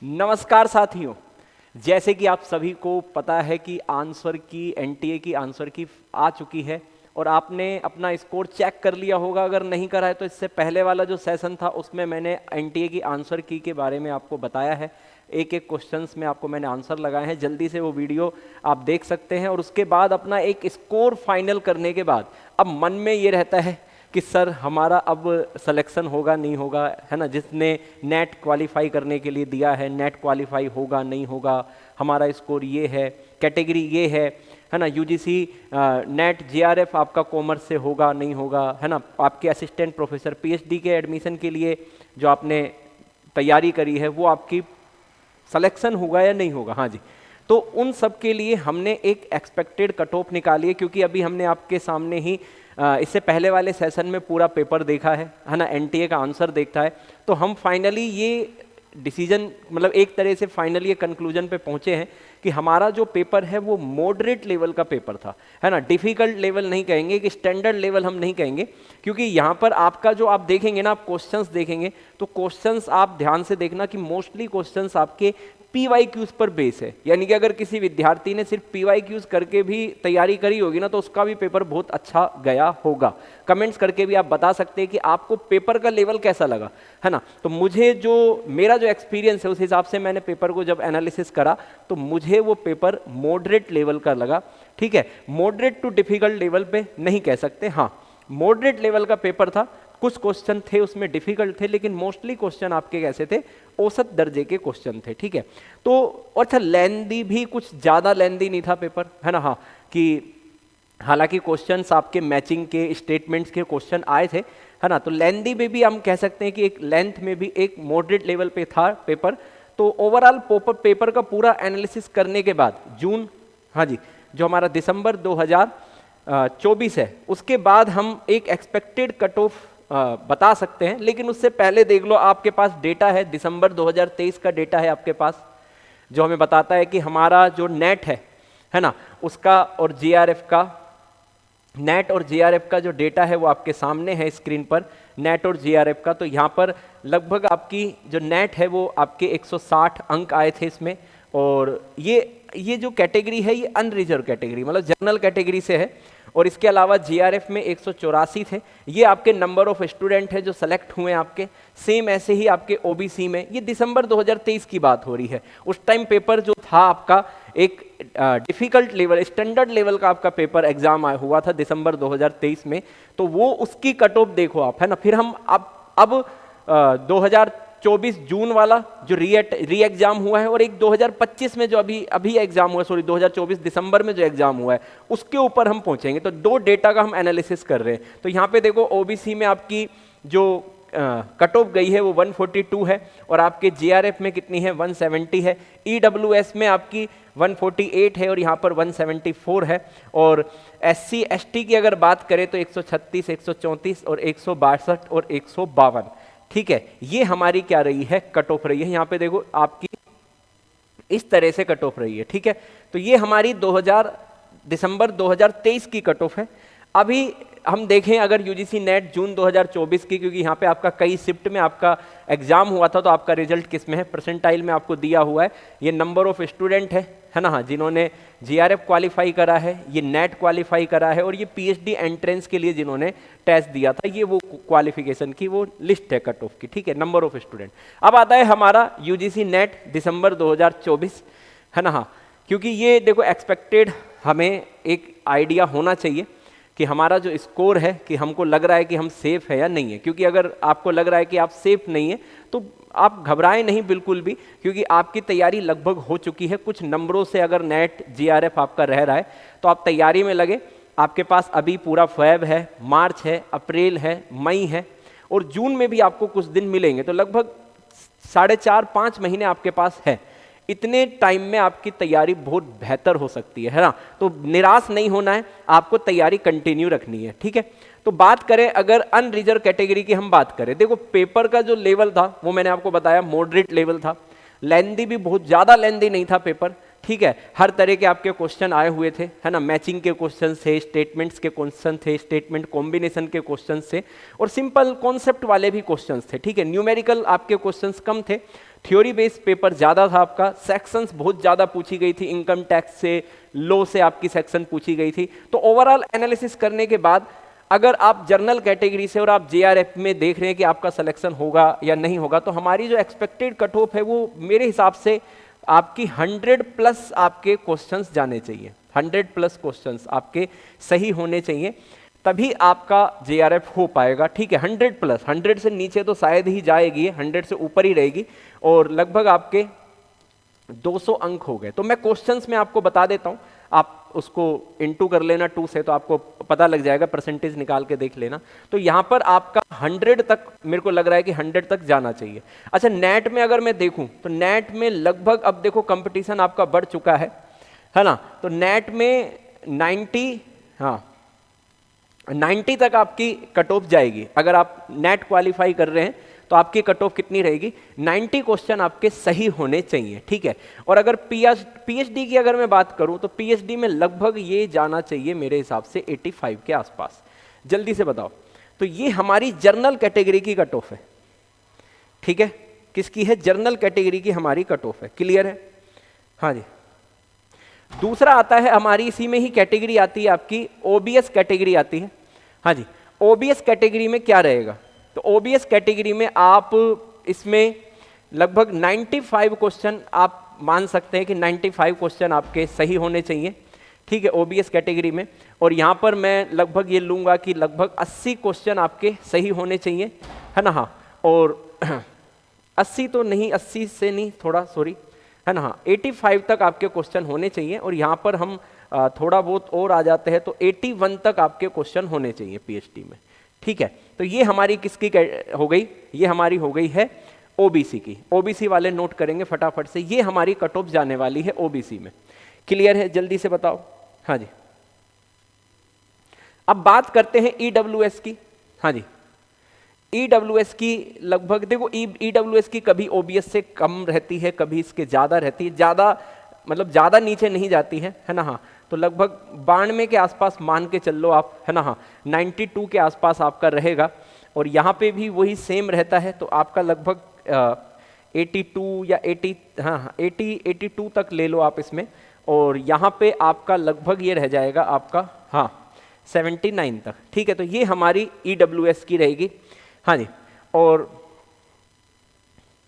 नमस्कार साथियों, जैसे कि आप सभी को पता है कि आंसर की एनटीए की आंसर की आ चुकी है और आपने अपना स्कोर चेक कर लिया होगा। अगर नहीं करा है तो इससे पहले वाला जो सेशन था उसमें मैंने एनटीए की आंसर की के बारे में आपको बताया है। एक एक क्वेश्चंस में आपको मैंने आंसर लगाए हैं, जल्दी से वो वीडियो आप देख सकते हैं। और उसके बाद अपना एक स्कोर फाइनल करने के बाद अब मन में ये रहता है कि सर हमारा अब सिलेक्शन होगा नहीं होगा, है ना। जिसने नेट क्वालिफाई करने के लिए दिया है, नेट क्वालिफाई होगा नहीं होगा, हमारा स्कोर ये है, कैटेगरी ये है ना। यूजीसी नेट जेआरएफ आपका कॉमर्स से होगा नहीं होगा, है ना। आपके असिस्टेंट प्रोफेसर पीएचडी के एडमिशन के लिए जो आपने तैयारी करी है वो आपकी सिलेक्शन होगा या नहीं होगा। हाँ जी, तो उन सब के लिए हमने एक एक्सपेक्टेड कट ऑफ निकाली है, क्योंकि अभी हमने आपके सामने ही इससे पहले वाले सेशन में पूरा पेपर देखा है ना, एनटीए का आंसर देखा है। तो हम फाइनली ये डिसीजन, मतलब एक तरह से फाइनली ये कंक्लूजन पे पहुंचे हैं कि हमारा जो पेपर है वो मॉडरेट लेवल का पेपर था, है ना। डिफिकल्ट लेवल नहीं कहेंगे, कि स्टैंडर्ड लेवल हम नहीं कहेंगे, क्योंकि यहाँ पर आपका जो आप देखेंगे ना, आप क्वेश्चंस देखेंगे तो क्वेश्चंस आप ध्यान से देखना कि मोस्टली क्वेश्चंस आपके पीवाईक्यूज पर बेस है। यानी कि अगर किसी विद्यार्थी ने सिर्फ पीवाईक्यूज करके भी तैयारी करी होगी ना, तो उसका भी पेपर बहुत अच्छा गया होगा। कमेंट्स करके भी आप बता सकते हैं कि आपको पेपर का लेवल कैसा लगा, है ना। तो मुझे जो मेरा जो एक्सपीरियंस है उस हिसाब से मैंने पेपर को जब एनालिसिस करा तो मुझे वो पेपर मॉडरेट लेवल का लगा। ठीक है, मॉडरेट टू डिफिकल्ट लेवल पे नहीं कह सकते, हाँ मॉडरेट लेवल का पेपर था। कुछ क्वेश्चन थे उसमें डिफिकल्ट थे, लेकिन मोस्टली क्वेश्चन आपके कैसे थे, औसत दर्जे के क्वेश्चन थे। ठीक है, तो और अच्छा लेंदी भी, कुछ ज़्यादा लेंदी नहीं था पेपर, है ना। हाँ, कि हालांकि क्वेश्चंस आपके मैचिंग के स्टेटमेंट्स के क्वेश्चन आए थे, है ना। तो लेंदी में भी हम कह सकते हैं कि एक लेंथ में भी एक मॉडरेट लेवल पे था पेपर। तो ओवरऑल पेपर का पूरा एनालिसिस करने के बाद जून, हाँ जी, जो हमारा दिसंबर 2024 है, उसके बाद हम एक एक्सपेक्टेड कट ऑफ बता सकते हैं। लेकिन उससे पहले देख लो, आपके पास डेटा है, दिसंबर 2023 का डेटा है आपके पास, जो हमें बताता है कि हमारा जो नेट है ना, उसका और जेआरएफ का, नेट और जेआरएफ का जो डेटा है वो आपके सामने है स्क्रीन पर, नेट और जेआरएफ का। तो यहाँ पर लगभग आपकी जो नेट है वो आपके 160 अंक आए थे इसमें। और ये जो कैटेगरी है ये अनरिजर्व कैटेगरी, मतलब जनरल कैटेगरी से है। और इसके अलावा जीआरएफ में 184 थे। ये आपके नंबर ऑफ स्टूडेंट है जो सेलेक्ट हुए हैं आपके। सेम ऐसे ही आपके ओबीसी में, ये दिसंबर 2023 की बात हो रही है। उस टाइम पेपर जो था आपका एक डिफिकल्ट लेवल, स्टैंडर्ड लेवल का आपका पेपर एग्जाम हुआ था दिसंबर 2023 में। तो वो उसकी कट ऑफ देखो आप, है ना। फिर हम अब 2024 जून वाला जो री एग्जाम हुआ है, और एक 2025 में जो अभी एग्जाम हुआ है, सॉरी 2024 दिसंबर में जो एग्जाम हुआ है, उसके ऊपर हम पहुंचेंगे। तो दो डेटा का हम एनालिसिस कर रहे हैं। तो यहाँ पे देखो, ओबीसी में आपकी जो कट ऑफ गई है वो 142 है, और आपके जीआरएफ में कितनी है, 170 है। ईडब्ल्यूएस में आपकी 148 है और यहाँ पर 174 है। और एससी एसटी की अगर बात करें तो 136, 134 और 162 और 152। ठीक है, ये हमारी क्या रही है, कट ऑफ रही है। यहाँ पे देखो आपकी इस तरह से कट ऑफ रही है। ठीक है, तो ये हमारी दिसंबर 2023 की कट ऑफ है। अभी हम देखें अगर यूजीसी नेट जून 2024 की, क्योंकि यहाँ पे आपका कई शिफ्ट में आपका एग्जाम हुआ था, तो आपका रिजल्ट किस में है, परसेंटाइल में आपको दिया हुआ है। ये नंबर ऑफ स्टूडेंट है ना, हाँ, जिन्होंने जीआरएफ क्वालिफाई करा है, ये नेट क्वालिफाई करा है, और ये पीएचडी एंट्रेंस के लिए जिन्होंने टेस्ट दिया था, ये वो क्वालिफिकेशन की वो लिस्ट है कट ऑफ की। ठीक है, नंबर ऑफ स्टूडेंट। अब आता है हमारा यूजीसी नेट दिसंबर 2024, है ना। हाँ, क्योंकि ये देखो एक्सपेक्टेड हमें एक आइडिया होना चाहिए कि हमारा जो स्कोर है, कि हमको लग रहा है कि हम सेफ है या नहीं है। क्योंकि अगर आपको लग रहा है कि आप सेफ नहीं है तो आप घबराएं नहीं बिल्कुल भी, क्योंकि आपकी तैयारी लगभग हो चुकी है। कुछ नंबरों से अगर नेट जीआरएफ आपका रह रहा है तो आप तैयारी में लगे। आपके पास अभी पूरा फेब है, मार्च है, अप्रैल है, मई है, और जून में भी आपको कुछ दिन मिलेंगे। तो लगभग 4.5-5 महीने आपके पास है। इतने टाइम में आपकी तैयारी बहुत बेहतर हो सकती है ना। तो निराश नहीं होना है, आपको तैयारी कंटिन्यू रखनी है। ठीक है, तो बात करें अगर अनरिजर्व कैटेगरी की हम बात करें, देखो पेपर का जो लेवल था वो मैंने आपको बताया मॉडरेट लेवल था। लेंदी भी बहुत ज़्यादा लेंदी नहीं था पेपर, ठीक है, हर तरह के आपके क्वेश्चन आए हुए थे, है ना, मैचिंग के क्वेश्चन थे, स्टेटमेंट्स के क्वेश्चन थे, स्टेटमेंट कॉम्बिनेशन के क्वेश्चन थे, और सिंपल कॉन्सेप्ट वाले भी क्वेश्चन थे, ठीक है। न्यूमेरिकल आपके क्वेश्चंस कम थे, थ्योरी बेस्ड पेपर ज़्यादा था आपका, सेक्शंस बहुत ज़्यादा पूछी गई थी, इनकम टैक्स से, लॉ से आपकी सेक्शन पूछी गई थी। तो ओवरऑल एनालिसिस करने के बाद अगर आप जर्नल कैटेगरी से और आप जेआरएफ में देख रहे हैं कि आपका सिलेक्शन होगा या नहीं होगा, तो हमारी जो एक्सपेक्टेड कट ऑफ है वो मेरे हिसाब से आपकी 100+ आपके क्वेश्चंस जाने चाहिए, 100+ क्वेश्चंस आपके सही होने चाहिए, तभी आपका जेआरएफ हो पाएगा, ठीक है। 100+, 100 से नीचे तो शायद ही जाएगी, 100 से ऊपर ही रहेगी, और लगभग आपके 200 अंक हो गए। तो मैं क्वेश्चंस में आपको बता देता हूं, आप उसको इनटू कर लेना 2 से, तो आपको पता लग जाएगा, परसेंटेज निकाल के देख लेना। तो यहां पर आपका 100 तक मेरे को लग रहा है कि 100 तक जाना चाहिए। अच्छा, नेट में अगर मैं देखूं तो नेट में लगभग, अब देखो कंपटीशन आपका बढ़ चुका है ना, तो नेट में 90 तक आपकी कट ऑफ जाएगी। अगर आप नेट क्वालिफाई कर रहे हैं तो आपकी कट ऑफ कितनी रहेगी, 90 क्वेश्चन आपके सही होने चाहिए, ठीक है। और अगर पीएचडी की अगर मैं बात करूं तो पीएचडी में लगभग ये जाना चाहिए मेरे हिसाब से 85 के आसपास। जल्दी से बताओ, तो ये हमारी जर्नल कैटेगरी की कट ऑफ है, ठीक है। किसकी है, जर्नल कैटेगरी की हमारी कट ऑफ है, क्लियर है, हाँ जी। दूसरा आता है हमारी, इसी में ही कैटेगरी आती है आपकी, ओबीएस कैटेगरी आती है, हाँ जी। ओबीएस कैटेगरी में क्या रहेगा, तो ओबीएस कैटेगरी में आप इसमें लगभग 95 क्वेश्चन आप मान सकते हैं कि 95 क्वेश्चन आपके सही होने चाहिए, ठीक है, ओबीएस कैटेगरी में। और यहाँ पर मैं लगभग ये लूँगा कि लगभग 80 क्वेश्चन आपके सही होने चाहिए, है ना, हाँ। और 80 तो नहीं, 80 से नहीं, थोड़ा सॉरी, है ना, हाँ, 85 तक आपके क्वेश्चन होने चाहिए। और यहाँ पर हम थोड़ा बहुत और आ जाते हैं तो 81 तक आपके क्वेश्चन होने चाहिए पीएचडी में, ठीक है। तो ये हमारी किसकी हो गई, ये हमारी हो गई है ओबीसी की। ओबीसी वाले नोट करेंगे फटाफट से, ये हमारी कट ऑफ जाने वाली है ओबीसी में, क्लियर है, जल्दी से बताओ, हाँ जी। अब बात करते हैं ईडब्ल्यूएस की, हाँ जी। ईडब्ल्यूएस की लगभग देखो, ईडब्ल्यूएस की कभी ओबीएस से कम रहती है, कभी इसके ज़्यादा रहती है, ज़्यादा मतलब ज़्यादा नीचे नहीं जाती है ना, हाँ। तो लगभग 92 के आसपास मान के चल लो आप, है ना, हाँ। 92 के आसपास आपका रहेगा, और यहाँ पे भी वही सेम रहता है, तो आपका लगभग 82 या 80, हाँ 82 तक ले लो आप इसमें। और यहाँ पे आपका लगभग ये रह जाएगा आपका, हाँ 79 तक, ठीक है। तो ये हमारी ईडब्ल्यूएस की रहेगी, हाँ जी। और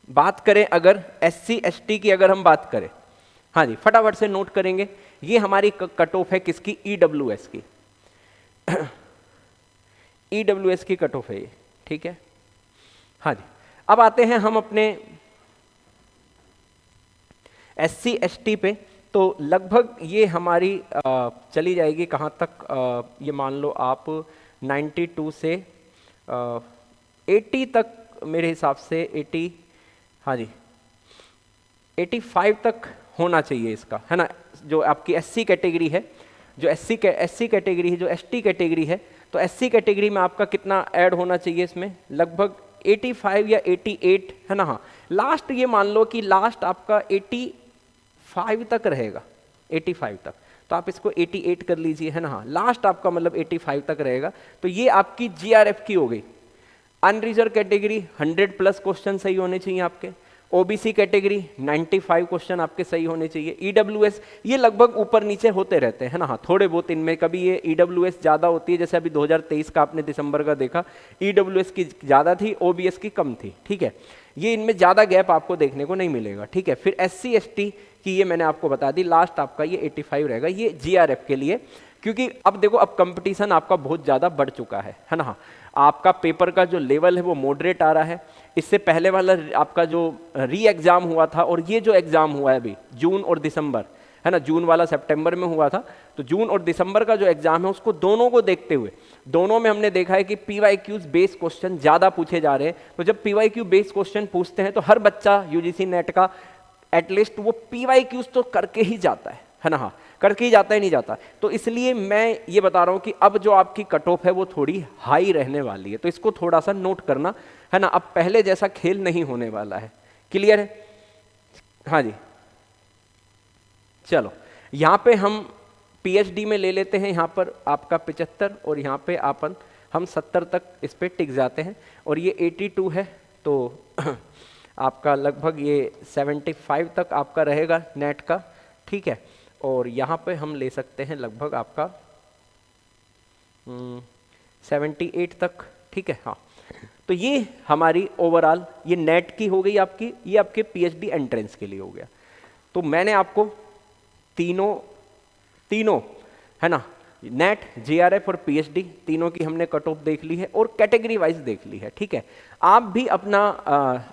बात करें अगर एससी एसटी की, अगर हम बात करें, हाँ जी, फटाफट से नोट करेंगे, ये हमारी कट ऑफ है किसकी, ईडब्ल्यूएस की। ईडब्ल्यूएस की कट ऑफ है ये, ठीक है, हाँ जी। अब आते हैं हम अपने एससी एसटी पे, तो लगभग ये हमारी चली जाएगी कहाँ तक, ये मान लो आप 92 से 80 तक, मेरे हिसाब से 80, हाँ जी 85 तक होना चाहिए इसका, है ना। जो आपकी एससी कैटेगरी है, जो एससी कैटेगरी है, जो एसटी कैटेगरी है, तो एससी कैटेगरी में आपका कितना ऐड होना चाहिए इसमें, लगभग 85 या 88, है ना, हाँ। लास्ट ये मान लो कि लास्ट आपका 85 तक रहेगा, 85 तक, तो आप इसको 88 कर लीजिए, है ना, हाँ। लास्ट आपका मतलब 85 तक रहेगा। तो ये आपकी जीआरएफ की हो गई। अनरिजर्व कैटेगरी 100+ क्वेश्चन सही होने चाहिए आपके। ओबीसी कैटेगरी 95 क्वेश्चन आपके सही होने चाहिए। ईडब्ल्यूएस ये लगभग ऊपर नीचे होते रहते हैं ना, हाँ, थोड़े बहुत इनमें कभी ये ईडब्ल्यूएस ज़्यादा होती है, जैसे अभी 2023 का आपने दिसंबर का देखा, ईडब्ल्यूएस की ज़्यादा थी, ओबीएस की कम थी, ठीक है। ये इनमें ज़्यादा गैप आपको देखने को नहीं मिलेगा, ठीक है। फिर एससी एसटी की ये मैंने आपको बता दी, लास्ट आपका ये 85 रहेगा, ये जीआरएफ के लिए। क्योंकि अब देखो, अब कंपटीशन आपका बहुत ज़्यादा बढ़ चुका है ना, हाँ। आपका पेपर का जो लेवल है वो मॉडरेट आ रहा है। इससे पहले वाला आपका जो री एग्ज़ाम हुआ था, और ये जो एग्ज़ाम हुआ है अभी जून और दिसंबर, है ना, जून वाला सितंबर में हुआ था, तो जून और दिसंबर का जो एग्ज़ाम है उसको दोनों को देखते हुए, दोनों में हमने देखा है कि पीवाईक्यूज बेस्ड क्वेश्चन ज़्यादा पूछे जा रहे हैं। तो जब पीवाईक्यू बेस्ड क्वेश्चन पूछते हैं तो हर बच्चा यूजीसी नेट का एटलीस्ट वो पीवाईक्यूज तो करके ही जाता है ना, हाँ, करके ही जाता है, नहीं जाता। तो इसलिए मैं ये बता रहा हूँ कि अब जो आपकी कट ऑफ है वो थोड़ी हाई रहने वाली है, तो इसको थोड़ा सा नोट करना, है ना। अब पहले जैसा खेल नहीं होने वाला है, क्लियर है, हाँ जी। चलो यहाँ पे हम पीएचडी में ले लेते हैं, यहाँ पर आपका 75 और यहाँ पे हम 70 तक इस पे टिक जाते हैं, और ये 82 है तो आपका लगभग ये 75 तक आपका रहेगा नेट का, ठीक है। और यहाँ पे हम ले सकते हैं लगभग आपका 78 तक, ठीक है। हाँ, तो ये हमारी ओवरऑल ये नेट की हो गई आपकी, ये आपके पीएचडी एंट्रेंस के लिए हो गया। तो मैंने आपको तीनों है ना, नेट, जेआरएफ और पीएचडी तीनों की हमने कट ऑफ देख ली है और कैटेगरी वाइज देख ली है, ठीक है। आप भी अपना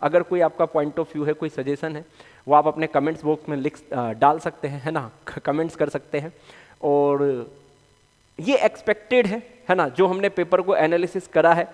अगर कोई आपका पॉइंट ऑफ व्यू है, कोई सजेशन है, वो आप अपने कमेंट्स बॉक्स में डाल सकते हैं, है ना, कमेंट्स कर सकते हैं। और ये एक्सपेक्टेड है ना, जो हमने पेपर को एनालिसिस करा है,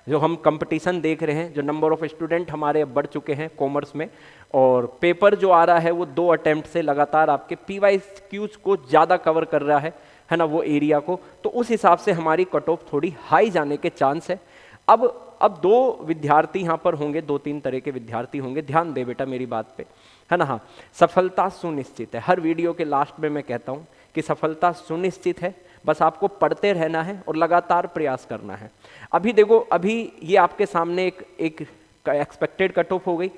जो हम कंपटीशन देख रहे हैं, जो नंबर ऑफ स्टूडेंट हमारे बढ़ चुके हैं कॉमर्स में, और पेपर जो आ रहा है वो 2 अटेम्प्ट से लगातार आपके PYQs को ज़्यादा कवर कर रहा है ना, वो एरिया को, तो उस हिसाब से हमारी कट ऑफ थोड़ी हाई जाने के चांस है। अब 2 विद्यार्थी यहाँ पर होंगे, 2-3 तरह के विद्यार्थी होंगे, ध्यान दे बेटा मेरी बात पे, है ना। हाँ, सफलता सुनिश्चित है, हर वीडियो के लास्ट में मैं कहता हूँ कि सफलता सुनिश्चित है, बस आपको पढ़ते रहना है और लगातार प्रयास करना है। अभी देखो, अभी ये आपके सामने एक एक्सपेक्टेड कट ऑफ हो गई,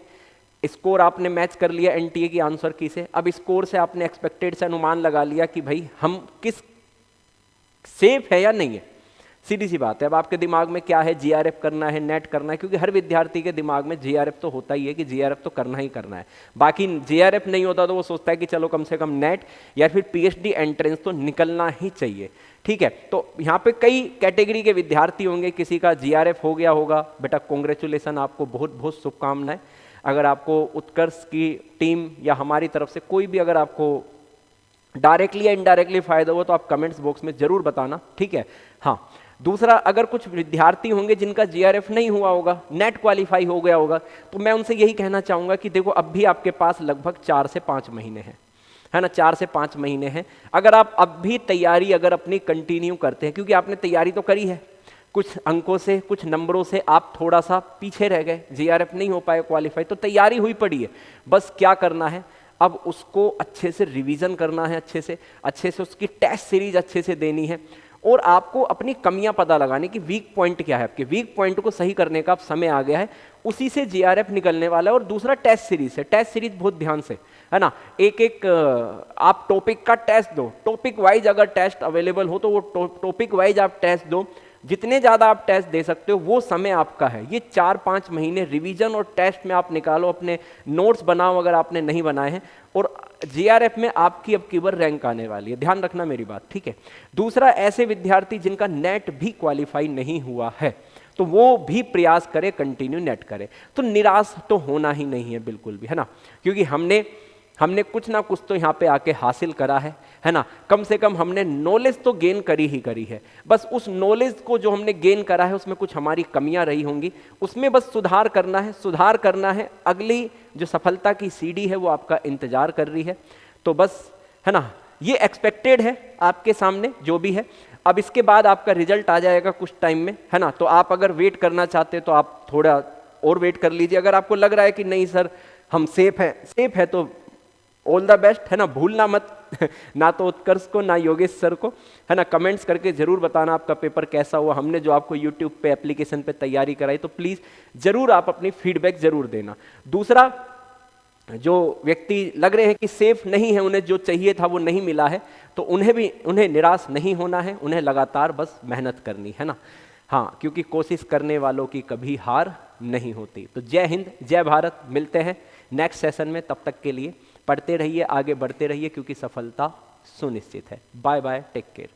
स्कोर आपने मैच कर लिया एनटीए की आंसर की से, अब स्कोर से आपने एक्सपेक्टेड से अनुमान लगा लिया कि भाई हम किस सेफ है या नहीं है, सीधी सी बात है। अब आपके दिमाग में क्या है, जीआरएफ करना है, नेट करना है, क्योंकि हर विद्यार्थी के दिमाग में जीआरएफ तो होता ही है कि जीआरएफ तो करना ही करना है। बाकी जीआरएफ नहीं होता तो वो सोचता है कि चलो कम से कम नेट या फिर पीएचडी एंट्रेंस तो निकलना ही चाहिए, ठीक है। तो यहाँ पे कई कैटेगरी के विद्यार्थी होंगे, किसी का जीआरएफ हो गया होगा, बेटा कॉन्ग्रेचुलेसन, आपको बहुत बहुत शुभकामनाएं। अगर आपको उत्कर्ष की टीम या हमारी तरफ से कोई भी अगर आपको डायरेक्टली या इनडायरेक्टली फायदा हो तो आप कमेंट्स बॉक्स में जरूर बताना, ठीक है। हाँ, दूसरा, अगर कुछ विद्यार्थी होंगे जिनका जीआरएफ नहीं हुआ होगा, नेट क्वालिफाई हो गया होगा, तो मैं उनसे यही कहना चाहूँगा कि देखो अब भी आपके पास लगभग 4 से 5 महीने हैं, है ना, 4 से 5 महीने हैं। अगर आप अब भी तैयारी अगर अपनी कंटिन्यू करते हैं, क्योंकि आपने तैयारी तो करी है, कुछ अंकों से, कुछ नंबरों से आप थोड़ा सा पीछे रह गए, जीआरएफ नहीं हो पाए क्वालिफाई, तो तैयारी हुई पड़ी है, बस क्या करना है, अब उसको अच्छे से रिवीजन करना है, अच्छे से उसकी टेस्ट सीरीज अच्छे से देनी है, और आपको अपनी कमियां पता लगाने की, वीक पॉइंट क्या है, आपके वीक पॉइंट को सही करने का अब समय आ गया है, उसी से जीआरएफ निकलने वाला है। और दूसरा टेस्ट सीरीज है, टेस्ट सीरीज बहुत ध्यान से, है ना, एक आप टॉपिक का टेस्ट दो, टॉपिक वाइज अगर टेस्ट अवेलेबल हो तो वो टॉपिक वाइज आप टेस्ट दो, जितने ज़्यादा आप टेस्ट दे सकते हो वो समय आपका है। ये 4-5 महीने रिवीजन और टेस्ट में आप निकालो, अपने नोट्स बनाओ अगर आपने नहीं बनाए हैं, और जीआरएफ में आपकी अब की बार रैंक आने वाली है, ध्यान रखना मेरी बात, ठीक है। दूसरा, ऐसे विद्यार्थी जिनका नेट भी क्वालिफाई नहीं हुआ है तो वो भी प्रयास करे, कंटिन्यू नेट करे, तो निराश तो होना ही नहीं है बिल्कुल भी, है ना, क्योंकि हमने कुछ ना कुछ तो यहाँ पे आके हासिल करा है ना, कम से कम हमने नॉलेज तो गेन करी ही करी है। बस उस नॉलेज को जो हमने गेन करा है उसमें कुछ हमारी कमियां रही होंगी, उसमें बस सुधार करना है। अगली जो सफलता की सीढ़ी है वो आपका इंतजार कर रही है, तो बस, है ना, ये एक्सपेक्टेड है आपके सामने जो भी है। अब इसके बाद आपका रिजल्ट आ जाएगा कुछ टाइम में, है ना, तो आप अगर वेट करना चाहते हैं तो आप थोड़ा और वेट कर लीजिए। अगर आपको लग रहा है कि नहीं सर हम सेफ है तो ऑल द बेस्ट, है ना, भूलना मत ना तो उत्कर्ष को ना योगेश सर को, है ना, कमेंट्स करके जरूर बताना आपका पेपर कैसा हुआ। हमने जो आपको यूट्यूब पे एप्लीकेशन पे तैयारी कराई, तो प्लीज़ जरूर आप अपनी फीडबैक जरूर देना। दूसरा, जो व्यक्ति लग रहे हैं कि सेफ नहीं है, उन्हें जो चाहिए था वो नहीं मिला है, तो उन्हें निराश नहीं होना है, उन्हें लगातार बस मेहनत करनी है ना। हाँ, क्योंकि कोशिश करने वालों की कभी हार नहीं होती। तो जय हिंद, जय भारत, मिलते हैं नेक्स्ट सेशन में, तब तक के लिए पढ़ते रहिए, आगे बढ़ते रहिए, क्योंकि सफलता सुनिश्चित है। Bye bye, take care.